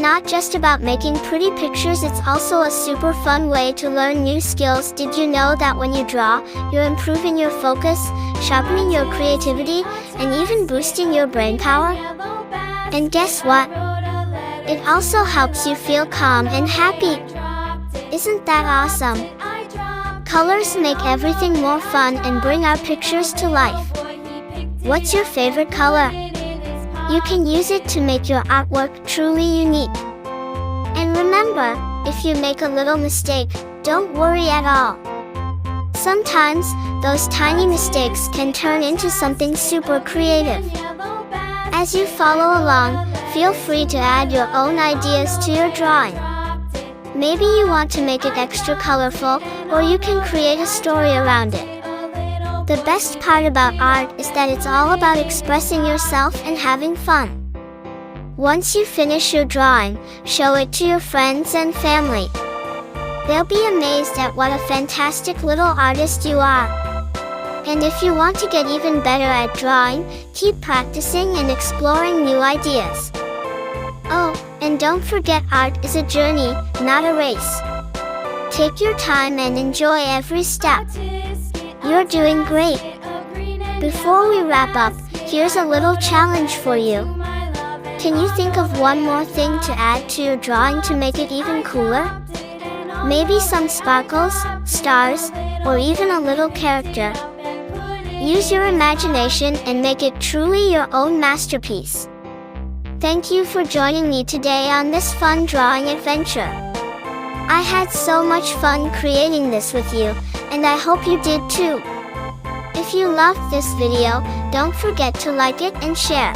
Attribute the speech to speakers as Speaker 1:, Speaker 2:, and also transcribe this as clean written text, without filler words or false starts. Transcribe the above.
Speaker 1: not just about making pretty pictures, it's also a super fun way to learn new skills. Did you know that when you draw, you're improving your focus, sharpening your creativity, and even boosting your brain power? And guess what? It also helps you feel calm and happy. Isn't that awesome? Colors make everything more fun and bring our pictures to life. What's your favorite color? You can use it to make your artwork truly unique. And remember, if you make a little mistake, don't worry at all. Sometimes, those tiny mistakes can turn into something super creative. As you follow along, feel free to add your own ideas to your drawing. Maybe you want to make it extra colorful, or you can create a story around it. The best part about art is that it's all about expressing yourself and having fun. Once you finish your drawing, show it to your friends and family. They'll be amazed at what a fantastic little artist you are. And if you want to get even better at drawing, keep practicing and exploring new ideas. Oh, and don't forget, art is a journey, not a race. Take your time and enjoy every step. You're doing great. Before we wrap up, here's a little challenge for you. Can you think of one more thing to add to your drawing to make it even cooler? Maybe some sparkles, stars, or even a little character. Use your imagination and make it truly your own masterpiece. Thank you for joining me today on this fun drawing adventure. I had so much fun creating this with you, and I hope you did too. If you loved this video, don't forget to like it and share.